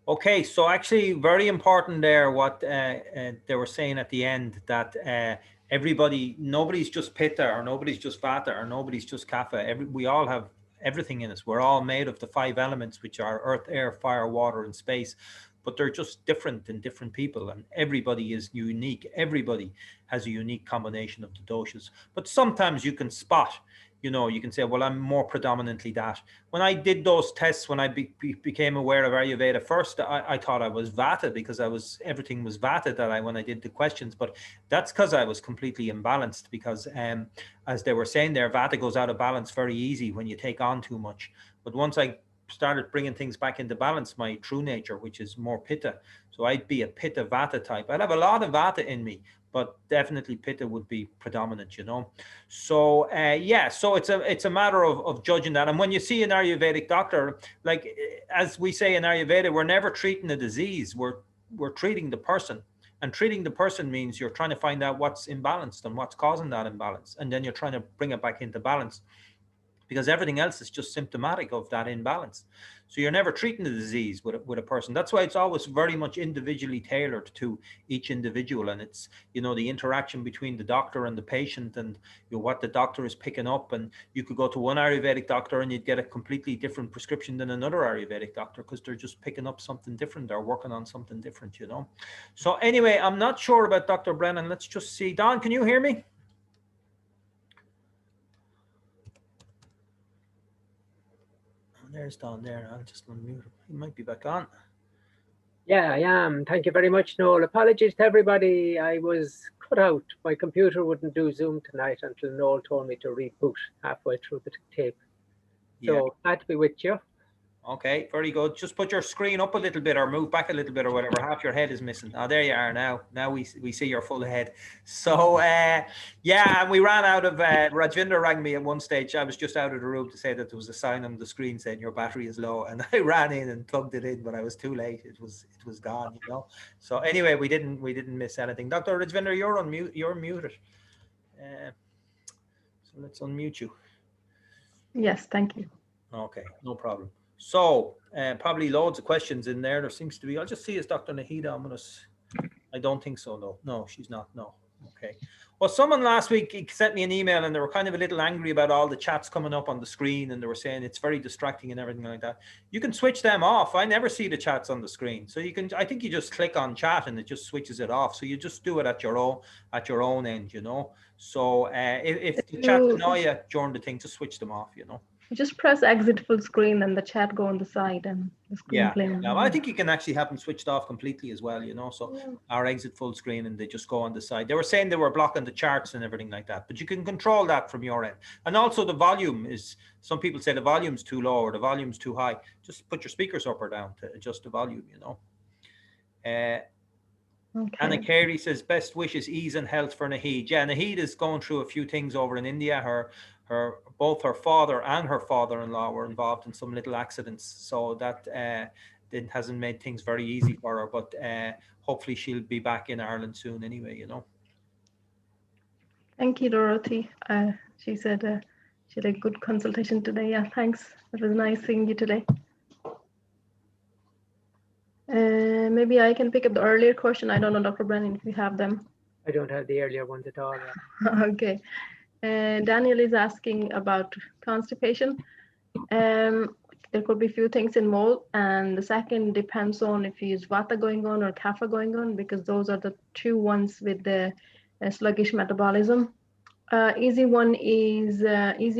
Okay, so actually very important there what they were saying at the end, that nobody's just Pitta, or nobody's just Vata, or nobody's just Kapha. We all have everything in us. We're all made of the five elements, which are earth, air, fire, water, and space. But they're just different in different people, and everybody is unique. Everybody has a unique combination of the doshas. But sometimes you can spot, you can say, well, I'm more predominantly that. When I did those tests, when I became aware of Ayurveda first, I thought I was Vata, because everything was Vata when I did the questions. But that's because I was completely imbalanced, because as they were saying there, Vata goes out of balance very easy when you take on too much. But once I started bringing things back into balance, my true nature, which is more Pitta, so I'd be a Pitta Vata type. I'd have a lot of Vata in me, but definitely Pitta would be predominant, So yeah, so it's a matter of judging that. And when you see an Ayurvedic doctor, like as we say in Ayurveda, we're never treating a disease, we're treating the person. And treating the person means you're trying to find out what's imbalanced and what's causing that imbalance, and then you're trying to bring it back into balance, because everything else is just symptomatic of that imbalance. So you're never treating the disease with a person. That's why it's always very much individually tailored to each individual. And it's, the interaction between the doctor and the patient, and what the doctor is picking up. And you could go to one Ayurvedic doctor and you'd get a completely different prescription than another Ayurvedic doctor, because they're just picking up something different. They're working on something different, So anyway, I'm not sure about Dr. Brennan. Let's just see. Don, can you hear me? There's Don there. I'll just unmute him. He might be back on. Yeah, I am. Thank you very much, Noel. Apologies to everybody. I was cut out. My computer wouldn't do Zoom tonight until Noel told me to reboot halfway through the tape. So glad to be with you. Okay, very good. Just put your screen up a little bit, or move back a little bit, or whatever. Half your head is missing. Oh, there you are now. Now we see your full head. So yeah, and we ran out of Rajvinder rang me at one stage. I was just out of the room to say that there was a sign on the screen saying your battery is low, and I ran in and plugged it in, but I was too late. It was gone, So anyway, we didn't miss anything. Dr. Rajvinder, you're on mute. You're muted. So let's unmute you. Yes, thank you. Okay, no problem. So probably loads of questions in there. There seems to be. I'll just see, is Dr. Nahida ominous? I don't think so. No, she's not. No. Okay. Well, someone last week sent me an email, and they were kind of a little angry about all the chats coming up on the screen, and they were saying it's very distracting and everything like that. You can switch them off. I never see the chats on the screen, so you can. I think you just click on chat and it just switches it off. So you just do it at your own end, So if the chats annoy you during the thing, just switch them off, Just press exit full screen and the chat go on the side and the screen playing. Yeah, I think you can actually have them switched off completely as well, So our exit full screen, and they just go on the side. They were saying they were blocking the charts and everything like that, but you can control that from your end. And also the volume is, some people say the volume's too low or the volume's too high. Just put your speakers up or down to adjust the volume, Okay. Anna Carey says, best wishes, ease and health for Naheed. Yeah, Naheed is going through a few things over in India. Both her father and her father-in-law were involved in some little accidents, so that hasn't made things very easy for her, but hopefully she'll be back in Ireland soon anyway, Thank you, Dorothy. She said she had a good consultation today. Yeah, thanks. It was nice seeing you today. Maybe I can pick up the earlier question. I don't know, Dr. Brennan, if you have them. I don't have the earlier ones at all. Okay. Daniel is asking about constipation. There could be a few things involved, and the second depends on if you use Vata going on or Kapha going on, because those are the two ones with the sluggish metabolism. Easy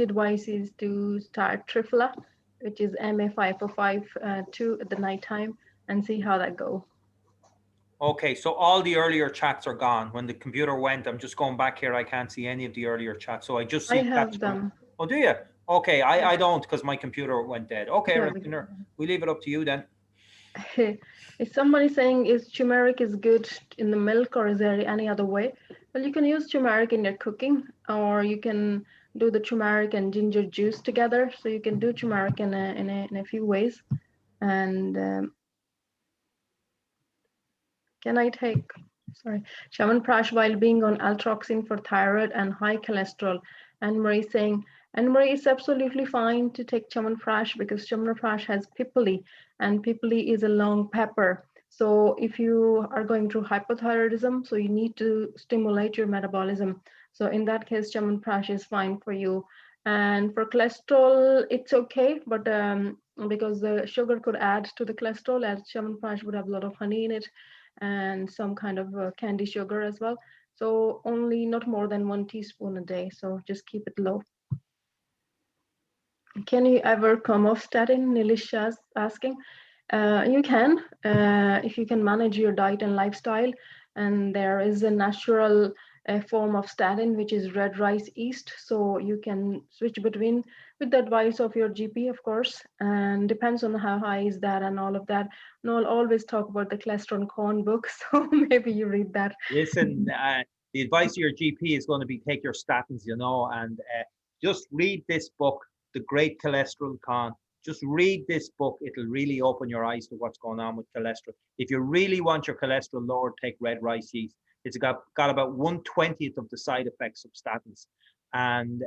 advice is to start Triphala, which is MA505 at the night time, and see how that goes. Okay, so all the earlier chats are gone. When the computer went, I'm just going back here. I can't see any of the earlier chats, so I just see. I have them. Oh, do you? Okay, I don't, because my computer went dead. Okay, yeah, we leave it up to you then. Is somebody saying is turmeric is good in the milk, or is there any other way? Well, you can use turmeric in your cooking, or you can do the turmeric and ginger juice together. So you can do turmeric in a few ways. And can I take, sorry, Shaman Prash while being on altroxin for thyroid and high cholesterol? And Marie saying, And Marie, it's absolutely fine to take Chyawanprash because Chyawanprash has pipali, and pipali is a long pepper. So if you are going through hypothyroidism, so you need to stimulate your metabolism. So in that case, Chyawanprash is fine for you. And for cholesterol, it's okay, but because the sugar could add to the cholesterol, as Chyawanprash would have a lot of honey in it and some kind of candy sugar as well. So only not more than 1 teaspoon a day. So just keep it low. Can you ever come off statin? Nilisha's asking. You can, if you can manage your diet and lifestyle. And there is a natural form of statin, which is red rice yeast. So you can switch between with the advice of your GP, of course, and depends on how high is that and all of that. And I'll always talk about the cholesterol corn book. So maybe you read that. Listen, the advice of your GP is going to be take your statins, you know, and just read this book, The Great Cholesterol Con. Just read this book. It'll really open your eyes to what's going on with cholesterol. If you really want your cholesterol lowered, take red rice yeast. It's got about 1/20th of the side effects of statins. And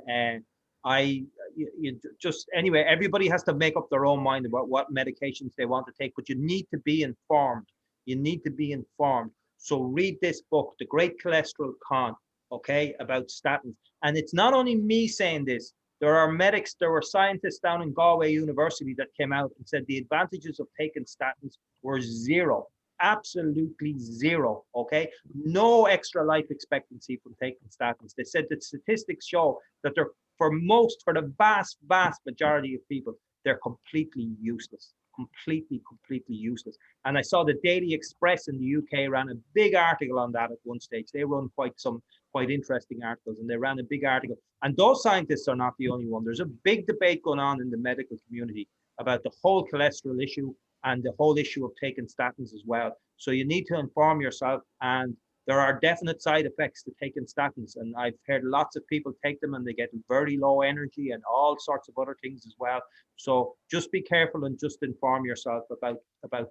anyway, everybody has to make up their own mind about what medications they want to take, but you need to be informed. You need to be informed. So read this book, The Great Cholesterol Con, okay, about statins. And it's not only me saying this. There were scientists down in Galway University that came out and said the advantages of taking statins were zero, absolutely zero, okay? No extra life expectancy from taking statins. They said that statistics show that for the vast, vast majority of people, they're completely useless. Completely useless. And I saw the Daily Express in the UK ran a big article on that at one stage. They run quite interesting articles, and they ran a big article. And those scientists are not the only one. There's a big debate going on in the medical community about the whole cholesterol issue and the whole issue of taking statins as well. So you need to inform yourself, and there are definite side effects to taking statins. And I've heard lots of people take them and they get very low energy and all sorts of other things as well. So just be careful and just inform yourself about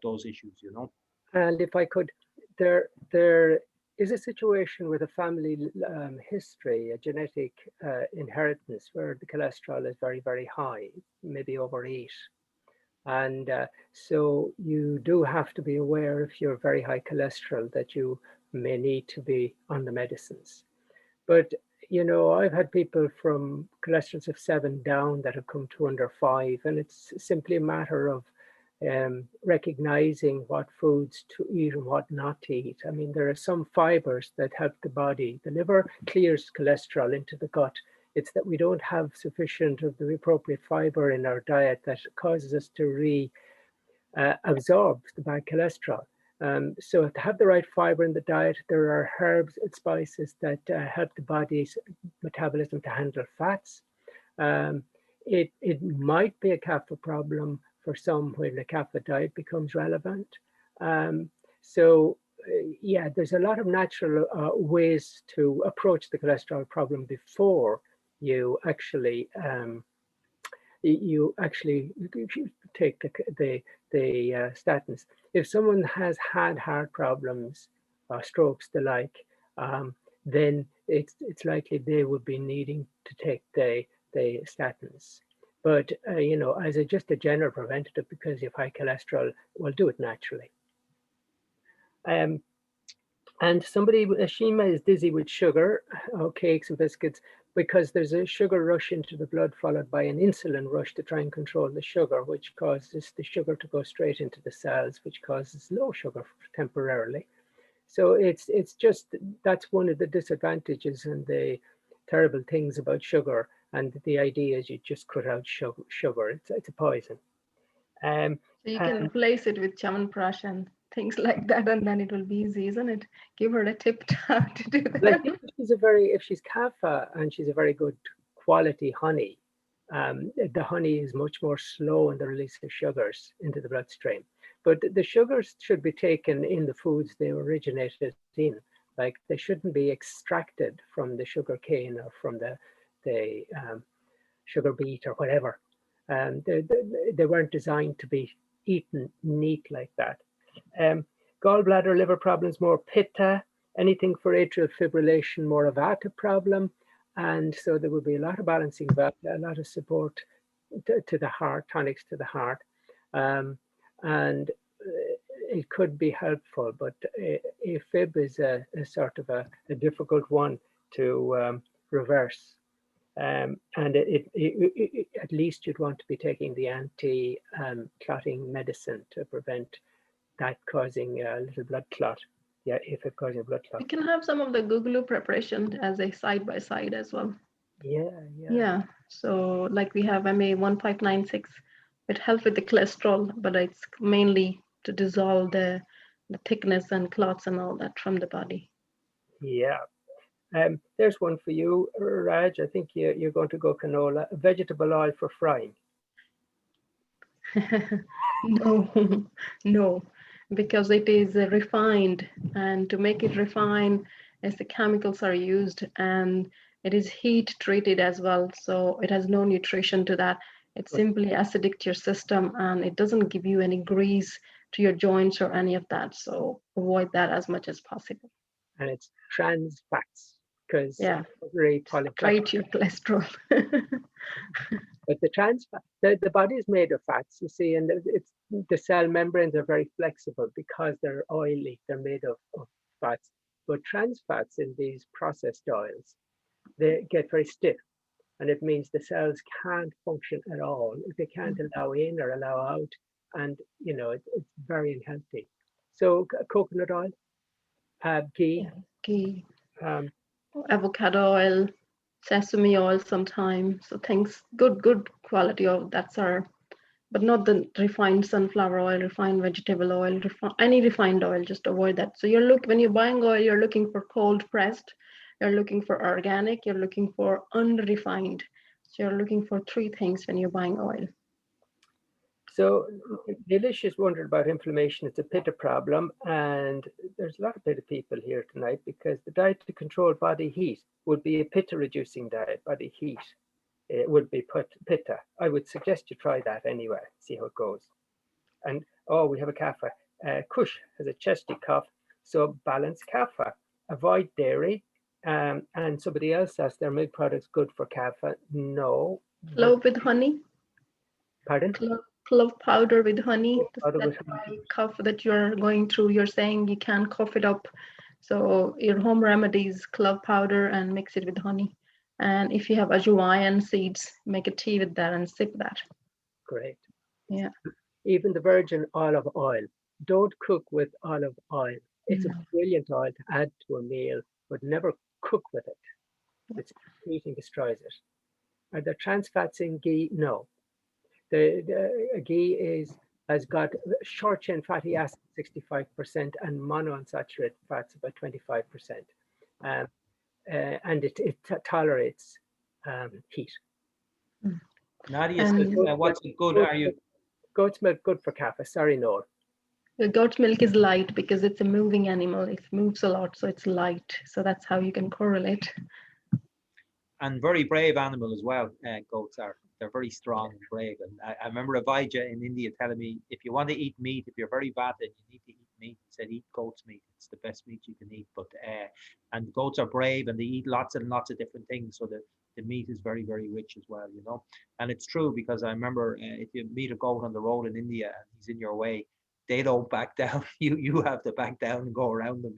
those issues, you know. And if I could, there is a situation with a family history, a genetic inheritance where the cholesterol is very, very high, maybe over 8. And so you do have to be aware if you're very high cholesterol that you may need to be on the medicines. But, you know, I've had people from cholesterols of 7 down that have come to under 5, and it's simply a matter of recognizing what foods to eat and what not to eat. I mean, there are some fibers that help the body. The liver clears cholesterol into the gut. It's that we don't have sufficient of the appropriate fiber in our diet that causes us to absorb the bad cholesterol. So to have the right fiber in the diet, there are herbs and spices that help the body's metabolism to handle fats. It might be a kapha problem for some when the kapha diet becomes relevant. Yeah, there's a lot of natural ways to approach the cholesterol problem before you actually take the statins. If someone has had heart problems, strokes, the like, then it's likely they would be needing to take the statins. But you know, as just a general preventative, because you have high cholesterol, we'll do it naturally. And somebody, Ashima, is dizzy with sugar, cakes and biscuits, because there's a sugar rush into the blood followed by an insulin rush to try and control the sugar, which causes the sugar to go straight into the cells, which causes low sugar temporarily. So it's just, that's one of the disadvantages and the terrible things about sugar. And the idea is you just cut out sugar. It's a poison. So you can replace it with Chyawanprash and things like that, and then it will be easy, isn't it? Give her a tip how to do that. Like if she's kapha and she's a very good quality honey, the honey is much more slow in the release of sugars into the bloodstream. But the sugars should be taken in the foods they originated in. Like they shouldn't be extracted from the sugar cane or from the sugar beet or whatever. They weren't designed to be eaten neat like that. Gallbladder, liver problems, more pitta. Anything for atrial fibrillation, more a vata problem. And so there would be a lot of balancing, but a lot of support to the heart, tonics to the heart. And it could be helpful, but AFib is a sort of a difficult one to reverse. And at least you'd want to be taking the anti-clotting medicine to prevent that causing a little blood clot. Yeah, if it causing a blood clot. You can have some of the Googaloo preparation as a side-by-side as well. Yeah. So like we have MA1596, it helps with the cholesterol, but it's mainly to dissolve the thickness and clots and all that from the body. Yeah. There's one for you, Raj. I think you're going to go canola. Vegetable oil for frying. No, because it is refined, and to make it refined, as the chemicals are used, and it is heat treated as well, so it has no nutrition to that. It's simply acidic to your system, and it doesn't give you any grease to your joints or any of that. So avoid that as much as possible. And it's trans fats, because Try to your cholesterol. But the trans fat, the body is made of fats, you see, and the cell membranes are very flexible because they're oily. They're made of fats. But trans fats in these processed oils, they get very stiff, and it means the cells can't function at all. They can't allow in or allow out, and it's very unhealthy. So coconut oil, ghee, Avocado oil, sesame oil sometimes. So things good quality of that's our, but not the refined sunflower oil, refined vegetable oil, any refined oil. Just avoid that. So when you're buying oil, you're looking for cold pressed, you're looking for organic, you're looking for unrefined. So you're looking for three things when you're buying oil. So Nilesh is wondering about inflammation. It's a pitta problem, and there's a lot of pitta people here tonight because the diet to control body heat would be a pitta reducing diet. Body heat, it would be pitta. I would suggest you try that anyway, see how it goes. And we have a kapha. Kush has a chesty cough, so balance kapha. Avoid dairy. And somebody else asked, their milk products good for kapha? No. Clove with honey. Pardon? Clove powder with honey. That cough that you're going through, you're saying you can't cough it up. So your home remedies, clove powder, and mix it with honey. And if you have ajwain seeds, make a tea with that and sip that. Great. Yeah. Even the virgin olive oil. Don't cook with olive oil. It's a brilliant oil to add to a meal, but never cook with it. It's heating destroys it. Are there trans fats in ghee? No. The ghee has got short chain fatty acids 65% and monounsaturated fats about 25%, and it tolerates heat. Nadia says, "What's good? Are you?" Goat's milk good for kapha? Sorry, no. The goat's milk is light because it's a moving animal. It moves a lot, so it's light. So that's how you can correlate. And very brave animal as well. Goats are. They're very strong and brave. And I remember Avijah in India telling me, if you want to eat meat, if you're very bad, then you need to eat meat. He said, eat goat's meat. It's the best meat you can eat. But and goats are brave and they eat lots and lots of different things. So the meat is very, very rich as well, And it's true because I remember if you meet a goat on the road in India and he's in your way, they don't back down. You have to back down and go around them,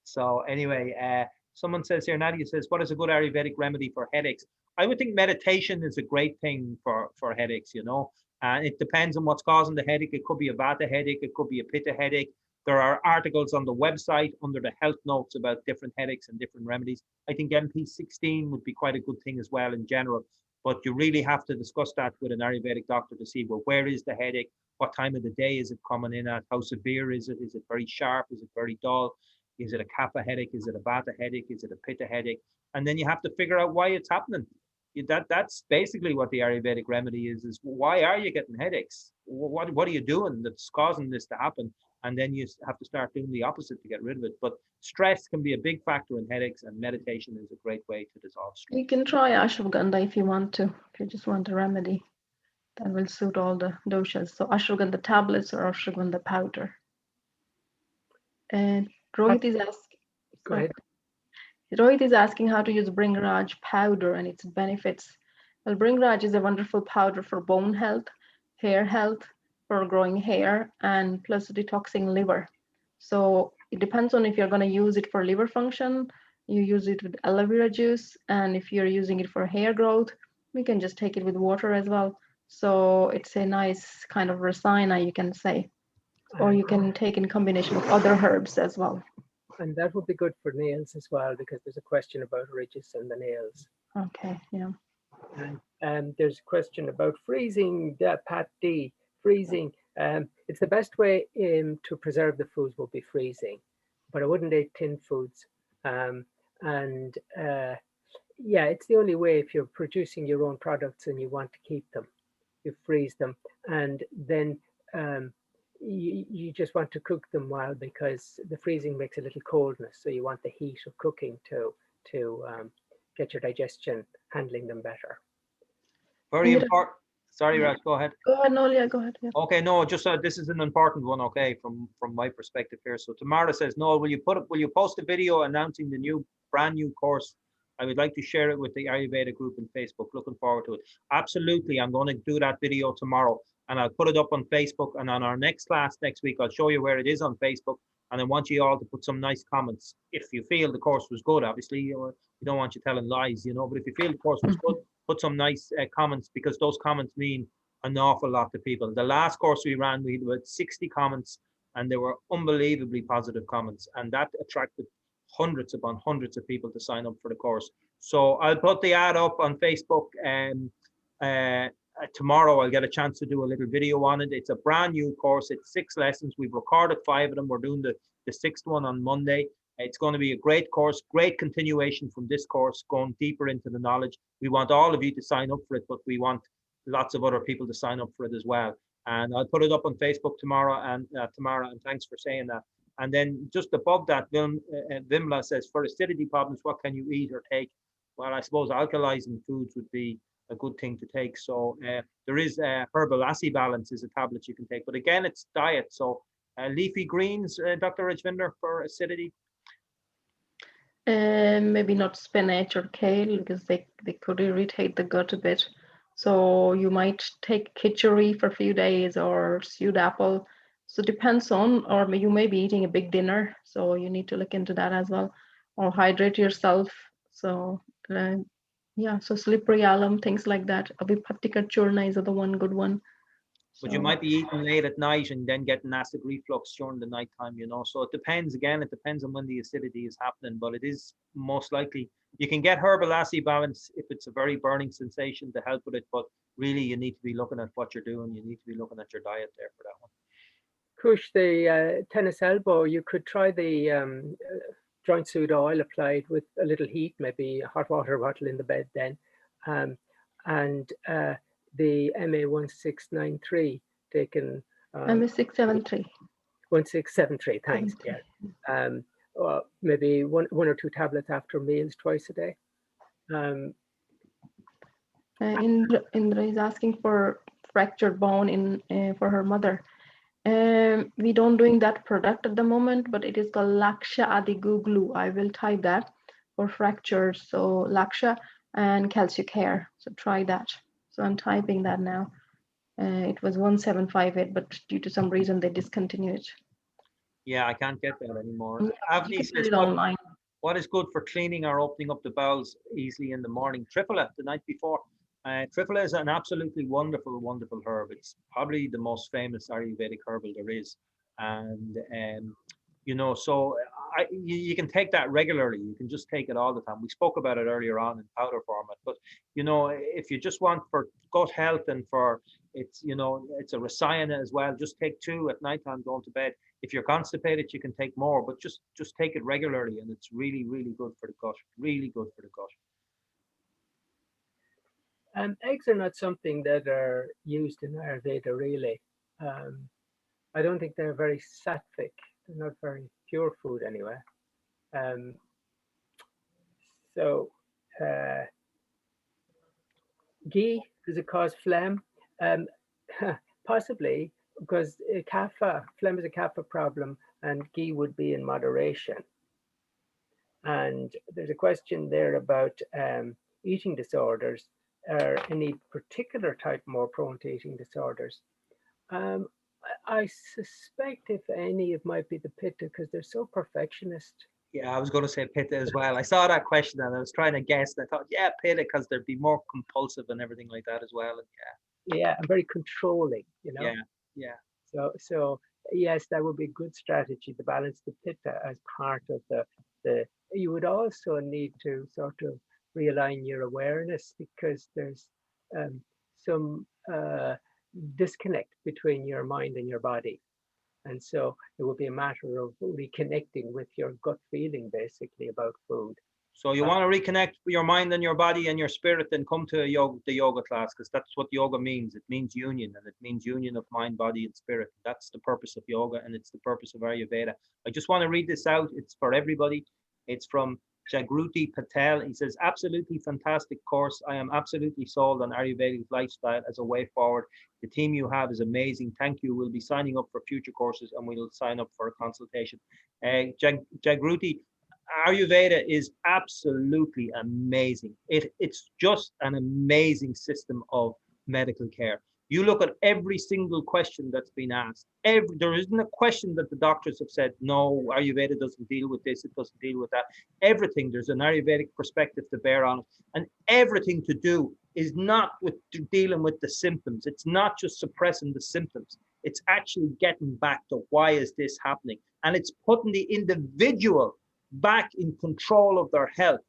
So anyway, someone says here, Nadia says, what is a good Ayurvedic remedy for headaches? I would think meditation is a great thing for headaches, And it depends on what's causing the headache. It could be a vata headache. It could be a pitta headache. There are articles on the website under the health notes about different headaches and different remedies. I think MP16 would be quite a good thing as well in general. But you really have to discuss that with an Ayurvedic doctor to see, well, where is the headache? What time of the day is it coming in at? How severe is it? Is it very sharp? Is it very dull? Is it a kapha headache? Is it a vata headache? Is it a pitta headache? And then you have to figure out why it's happening. That's basically what the Ayurvedic remedy is why are you getting headaches? What are you doing that's causing this to happen? And then you have to start doing the opposite to get rid of it. But stress can be a big factor in headaches, and meditation is a great way to dissolve stress. You can try ashwagandha if you want to, if you just want a remedy that will suit all the doshas. So ashwagandha tablets or ashwagandha powder. And Rohit is asking. Go ahead. Rohit is asking how to use Bringraj powder and its benefits. Well, Bringraj is a wonderful powder for bone health, hair health, for growing hair, and plus detoxing liver. So it depends on if you're going to use it for liver function, you use it with aloe vera juice, and if you're using it for hair growth, we can just take it with water as well. So it's a nice kind of rasina, you can say, or you can take in combination with other herbs as well. And that would be good for nails as well, because there's a question about ridges in the nails. Okay, yeah. And there's a question about freezing, Pat D, freezing. It's the best way to preserve the foods will be freezing, but I wouldn't eat tin foods. Yeah, it's the only way if you're producing your own products and you want to keep them, you freeze them, and then you just want to cook them well, because the freezing makes a little coldness, so you want the heat of cooking to get your digestion handling them better. Very important. Sorry, Raj, go ahead. Go ahead, Nolia, go ahead. Yeah. Okay, no, just this is an important one, okay, from my perspective here. So Tamara says, no, will you post a video announcing the brand new course? I would like to share it with the Ayurveda group in Facebook. Looking forward to it. Absolutely, I'm going to do that video tomorrow, and I'll put it up on Facebook. And on our next class next week, I'll show you where it is on Facebook. And I want you all to put some nice comments. If you feel the course was good, obviously, we don't want you telling lies, but if you feel the course was good, put some nice comments, because those comments mean an awful lot to people. The last course we ran, we had about 60 comments, and they were unbelievably positive comments, and that attracted hundreds upon hundreds of people to sign up for the course. So I'll put the ad up on Facebook, and tomorrow I'll get a chance to do a little video on it. It's a brand new course. It's 6 lessons. We've recorded 5 of them. We're doing the 6th one on Monday. It's going to be a great course, great continuation from this course, going deeper into the knowledge. We want all of you to sign up for it, but we want lots of other people to sign up for it as well. And I'll put it up on Facebook tomorrow. And Tamara, and thanks for saying that. And then just above that, Vimla says, for acidity problems, what can you eat or take? Well, I suppose alkalizing foods would be a good thing to take. So there is herbal acid balance is a tablet you can take. But again, it's diet. So leafy greens, Dr. Rajvinder, for acidity. Maybe not spinach or kale, because they could irritate the gut a bit. So you might take khichdi for a few days, or stewed apple. So it depends on, or you may be eating a big dinner, so you need to look into that as well, or hydrate yourself. So yeah, so slippery alum, things like that. Abhipatika churna is the one good one. But you might be eating late at night and then getting acid reflux during the nighttime, So it depends. Again, it depends on when the acidity is happening, but it is most likely you can get herbal acid balance if it's a very burning sensation to help with it. But really, you need to be looking at what you're doing. You need to be looking at your diet there for that one. Kush, the tennis elbow, you could try the joint soot oil applied with a little heat, maybe a hot water bottle in the bed then, and the MA1693 taken. MA673. 1673, thanks. Yeah. Maybe one or 2 tablets after meals twice a day. Indra is asking for fractured bone for her mother. We don't doing that product at the moment, but it is called Laksha Adi Glue. I will type that for fractures. So Laksha and Calcicare. So try that. So I'm typing that now. It was 1758, but due to some reason they discontinued it. Yeah, I can't get that anymore. Yeah, Avni says, what is good for cleaning or opening up the bowels easily in the morning? Triphala the night before. Triphala is an absolutely wonderful, wonderful herb. It's probably the most famous Ayurvedic herbal there is. And, so you can take that regularly. You can just take it all the time. We spoke about it earlier on in powder format. But, if you just want for gut health and for it's a rasayana as well, just take 2 at nighttime going to bed. If you're constipated, you can take more, but just take it regularly, and it's really, really good for the gut. Really good for the gut. Eggs are not something that are used in Ayurveda, really. I don't think they're very sattvic. They're not very pure food anyway. Ghee, does it cause phlegm? Possibly, because phlegm is a kapha problem, and ghee would be in moderation. And there's a question there about eating disorders. Are any particular type more prone to eating disorders? Um, I suspect, if any, it might be the pitta, because they're so perfectionist. Yeah, I was going to say pitta as well. I saw that question and I was trying to guess, and I thought, yeah, pitta, because they'd be more compulsive and everything like that as well. And Yeah, and very controlling, yeah, yeah. So yes, that would be a good strategy to balance the pitta as part of the. You would also need to sort of realign your awareness, because there's some disconnect between your mind and your body. And so it would be a matter of reconnecting with your gut feeling, basically, about food. So you want to reconnect your mind and your body and your spirit, then come to the yoga class, because that's what yoga means. It means union, and it means union of mind, body, and spirit. That's the purpose of yoga, and it's the purpose of Ayurveda. I just want to read this out. It's for everybody. It's from Jagruti Patel. He says, absolutely fantastic course. I am absolutely sold on Ayurvedic lifestyle as a way forward. The team you have is amazing. Thank you. We'll be signing up for future courses, and we'll sign up for a consultation. Jagruti, Ayurveda is absolutely amazing. It's just an amazing system of medical care. You look at every single question that's been asked. There isn't a question that the doctors have said, no, Ayurveda doesn't deal with this, it doesn't deal with that. Everything, there's an Ayurvedic perspective to bear on it. And everything to do is not with dealing with the symptoms. It's not just suppressing the symptoms. It's actually getting back to why is this happening? And it's putting the individual back in control of their health,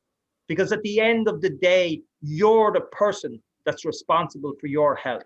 because at the end of the day, you're the person that's responsible for your health.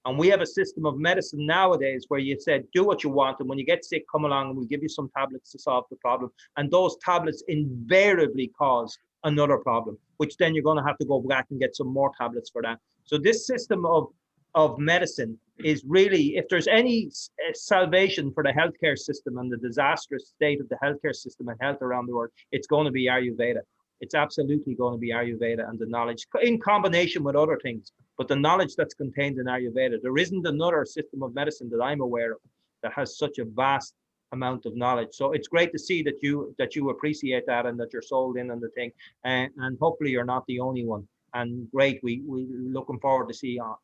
And we have a system of medicine nowadays where you said, do what you want, and when you get sick, come along and we'll give you some tablets to solve the problem. And those tablets invariably cause another problem, which then you're going to have to go back and get some more tablets for that. So this system of medicine is really, if there's any salvation for the healthcare system and the disastrous state of the healthcare system and health around the world, it's going to be Ayurveda. It's absolutely going to be Ayurveda, and the knowledge in combination with other things. But the knowledge that's contained in Ayurveda, there isn't another system of medicine that I'm aware of that has such a vast amount of knowledge. So it's great to see that you appreciate that and that you're sold in on the thing, and hopefully you're not the only one. And great, we looking forward to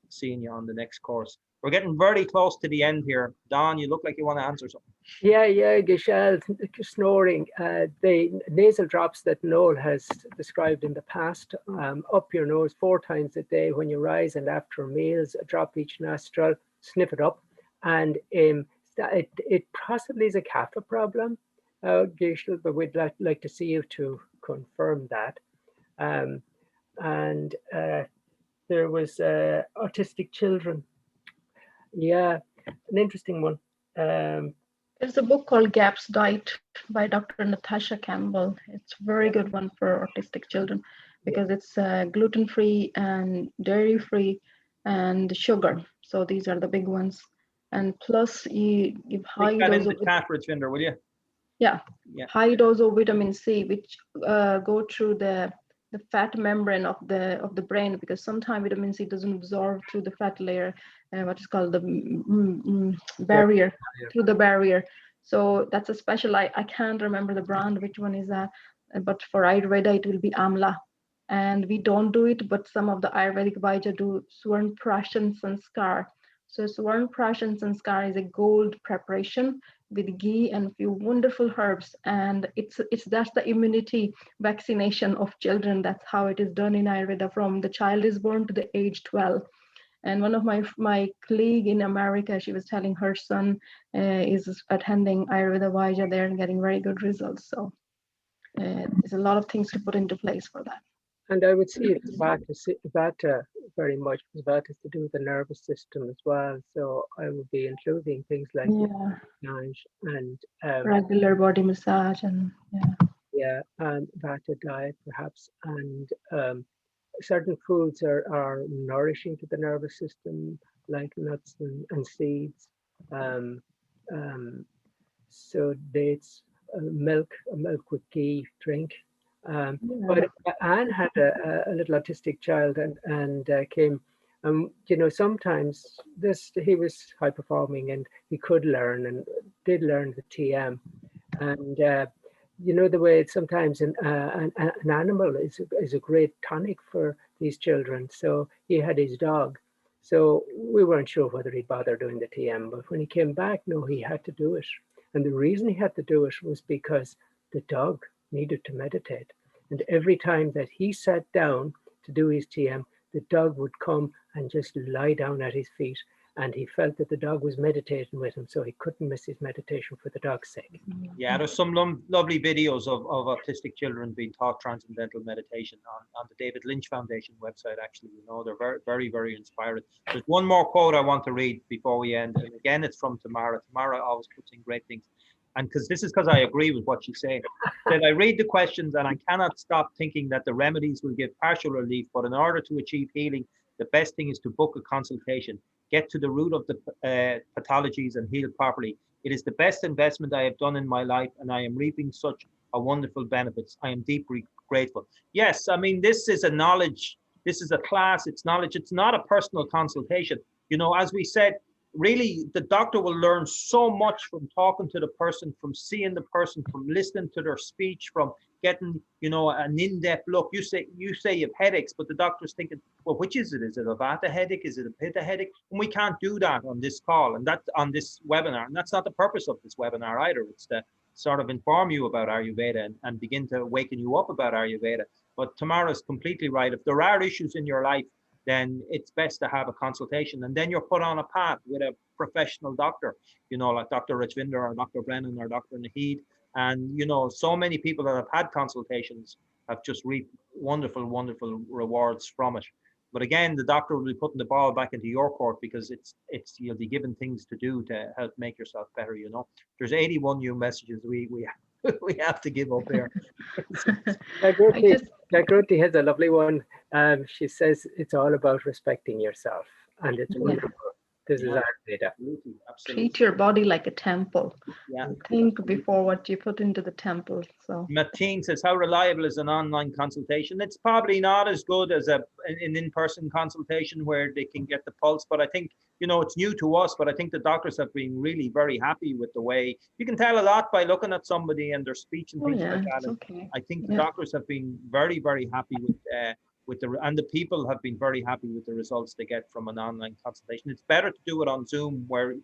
seeing you on the next course. We're getting very close to the end here. Don, you look like you want to answer something. Yeah, Giselle, snoring. The nasal drops that Noel has described in the past, up your nose 4 times a day when you rise and after meals, drop each nostril, sniff it up. And it possibly is a kapha problem, Giselle, but we'd like to see you to confirm that. And there was autistic children. Yeah, an interesting one. There's a book called Gap's Diet by Dr. Natasha Campbell. It's a very good one for autistic children because it's gluten-free and dairy-free and sugar. So these are the big ones. And plus you give high dose of Rajvinder, will you? Yeah, high dose of vitamin C, which go through the fat membrane of the brain, because sometimes vitamin C doesn't absorb through the fat layer, what is called the barrier, through the barrier. So that's a special, I can't remember the brand, which one is that, but for Ayurveda it will be Amla. And we don't do it, but some of the Ayurvedic Vaidya do Swarn Prashan Sanskar. So Swarn Prashan Sanskar is a gold preparation with ghee and a few wonderful herbs, and that's the immunity vaccination of children. That's how it is done in Ayurveda, from the child is born to the age 12. And one of my colleague in America, she was telling her son is attending Ayurveda Vaidya there and getting very good results. So there's a lot of things to put into place for that. And I would see Vata very much, because Vata is to do with the nervous system as well. So I would be including things like massage and regular body massage and and Vata diet perhaps, and certain foods are nourishing to the nervous system, like nuts and seeds. So dates, milk with ghee drink. But Anne had a little autistic child and came, sometimes he was high performing and he could learn and did learn the TM. And you know, the way sometimes an animal is a great tonic for these children. So he had his dog. So we weren't sure whether he'd bother doing the TM, but when he came back, no, he had to do it. And the reason he had to do it was because the dog needed to meditate. And every time that he sat down to do his TM, the dog would come and just lie down at his feet. And he felt that the dog was meditating with him, so he couldn't miss his meditation for the dog's sake. Yeah, there's some lovely videos of autistic children being taught transcendental meditation on the David Lynch Foundation website, actually. You know, they're very, very, very inspiring. There's one more quote I want to read before we end. And again, it's from Tamara. Tamara always puts in great things. And because I agree with what she's saying. That I read the questions and I cannot stop thinking that the remedies will give partial relief, but in order to achieve healing, the best thing is to book a consultation. Get to the root of the pathologies and heal properly. It is the best investment I have done in my life, and I am reaping such a wonderful benefits. I am deeply grateful. Yes, I mean, this is a knowledge, this is a class, it's knowledge, it's not a personal consultation. You know, as we said, really, the doctor will learn so much from talking to the person, from seeing the person, from listening to their speech, from getting, you know, an in-depth look. You say you have headaches, but the doctor's thinking, well, which is it? Is it a Vata headache? Is it a Pitta headache? And we can't do that on this call and that on this webinar. And that's not the purpose of this webinar either. It's to sort of inform you about Ayurveda and begin to waken you up about Ayurveda. But Tamara's completely right. If there are issues in your life, then it's best to have a consultation. And then you're put on a path with a professional doctor, you know, like Dr. Rajvinder or Dr. Brennan or Dr. Naheed. And, you know, so many people that have had consultations have just reaped wonderful, wonderful rewards from it. But again, the doctor will be putting the ball back into your court because it's you'll be given things to do to help make yourself better, you know. There's 81 new messages we have to give up here. Jagrati has a lovely one. She says it's all about respecting yourself, and it's wonderful. This is Ayurveda. Absolutely. Treat your body like a temple. Yeah. Think before what you put into the temple. So Mateen says, how reliable is an online consultation? It's probably not as good as an in-person consultation where they can get the pulse, but I think, you know, it's new to us, but I think the doctors have been really very happy with the way, you can tell a lot by looking at somebody and their speech and things like that. Okay. I think the doctors have been very, very happy and the people have been very happy with the results they get from an online consultation. It's better to do it on Zoom where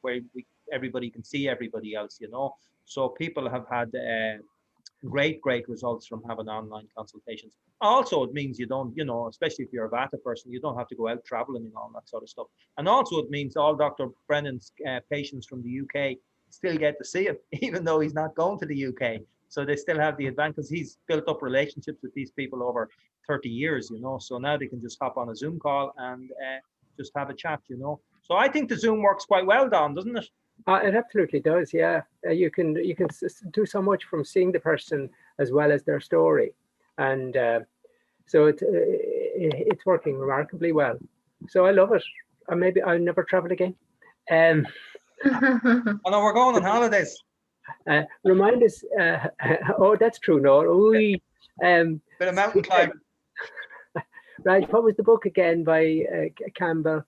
everybody can see everybody else, you know. So people have had great results from having online consultations. Also, it means you don't, you know, especially if you're a Vata person, you don't have to go out traveling and all that sort of stuff. And also it means all Dr. Brennan's patients from the UK still get to see him, even though he's not going to the UK. So they still have the advantage because he's built up relationships with these people over 30 years, you know. So now they can just hop on a Zoom call and just have a chat, you know. So I think the Zoom works quite well, Don, doesn't it? It absolutely does, yeah. You can do so much from seeing the person as well as their story, and so it's working remarkably well. So I love it. Or maybe I'll never travel again. Oh no, we're going on holidays. Remind us. Oh, that's true, Noel. Bit of mountain climbing. Right. What was the book again by Campbell?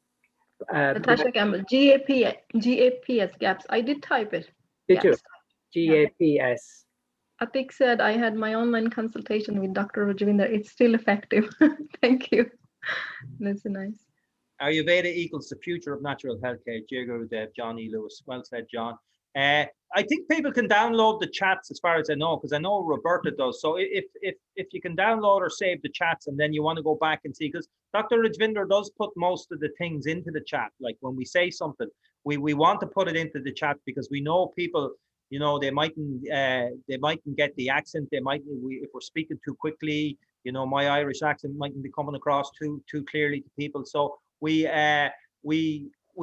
Natasha Campbell, GAPS, gaps. I did type it. Did you? GAPS. Atik said I had my online consultation with Dr. Rajvinder. It's still effective. Thank you. That's nice. Ayurveda equals the future of natural healthcare. Dev, John E. Lewis. Well said, John. I think people can download the chats as far as I know, because I know Roberta does. So if you can download or save the chats and then you want to go back and see, because Dr. Rajvinder does put most of the things into the chat. Like when we say something, we want to put it into the chat because we know people, you know, they mightn't get the accent. They might, if we're speaking too quickly, you know, my Irish accent mightn't be coming across too clearly to people. So we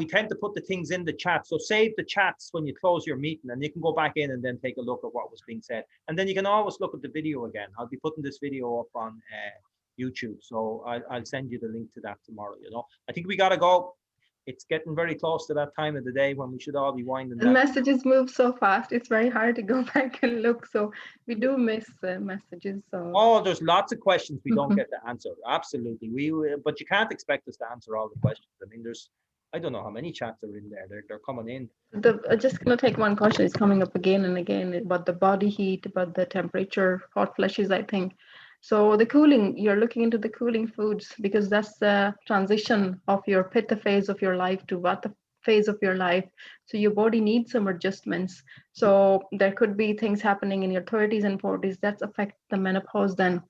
tend to put the things in the chat. So save the chats when you close your meeting and you can go back in and then take a look at what was being said. And then you can always look at the video again. I'll be putting this video up on YouTube. So I'll send you the link to that tomorrow, you know. I think we got to go. It's getting very close to that time of the day when we should all be winding down. The messages move so fast. It's very hard to go back and look. So we do miss messages. So. Oh, there's lots of questions we don't get to answer. Absolutely. But you can't expect us to answer all the questions. I mean, there's I don't know how many chats are in there. They're coming in. Just gonna take one question. It's coming up again and again about the body heat, about the temperature, hot flushes, I think. So the cooling, you're looking into the cooling foods because that's the transition of your pitta phase of your life to vata phase of your life. So your body needs some adjustments. So there could be things happening in your 30s and 40s that affect the menopause then.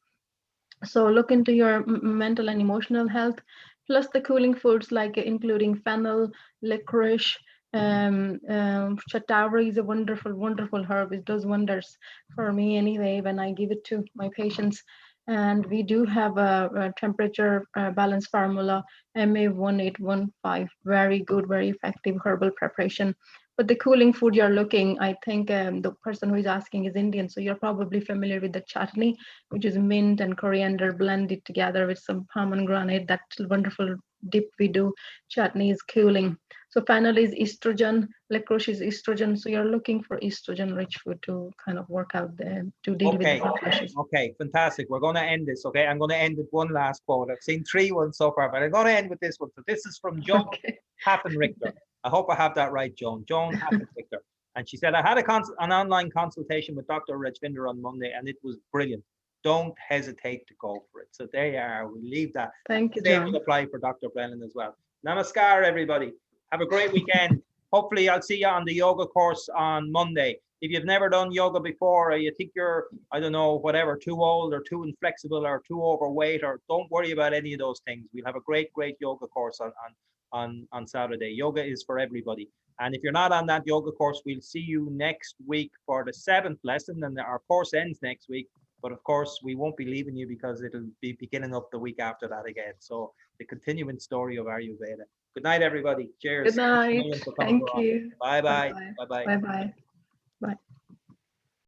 So look into your mental and emotional health, plus the cooling foods like including fennel, licorice, shatavari is a wonderful, wonderful herb. It does wonders for me anyway when I give it to my patients. And we do have a temperature balance formula, MA1815, very good, very effective herbal preparation. But the cooling food you're looking, I think the person who is asking is Indian, so you're probably familiar with the chutney, which is mint and coriander blended together with some pomegranate. That wonderful dip we do. Chutney is cooling. So fennel is estrogen, licorice is estrogen. So you're looking for estrogen-rich food to kind of work out to deal with the hot flushes. Okay, fantastic. We're going to end this. Okay, I'm going to end with one last quote. I've seen 3 ones so far, but I'm going to end with this one. So this is from Joan Haffenrichter. I hope I have that right, Joan. Joan Haffenrichter. And she said, I had an online consultation with Dr. Rajvinder on Monday, and it was brilliant. Don't hesitate to go for it. So there you are. We'll leave that. Thank you, Same John. will apply for Dr. Brennan as well. Namaskar, everybody. Have a great weekend. Hopefully, I'll see you on the yoga course on Monday. If you've never done yoga before, or you think you're, I don't know, whatever, too old or too inflexible or too overweight, or don't worry about any of those things. We'll have a great yoga course on Saturday. Yoga is for everybody. And if you're not on that yoga course, we'll see you next week for the 7th lesson. And our course ends next week. But of course, we won't be leaving you because it'll be beginning up the week after that again. So the continuing story of Ayurveda. Good night, everybody. Cheers. Good night. Thank you. Bye-bye. Bye-bye. Bye-bye. Bye-bye. Bye.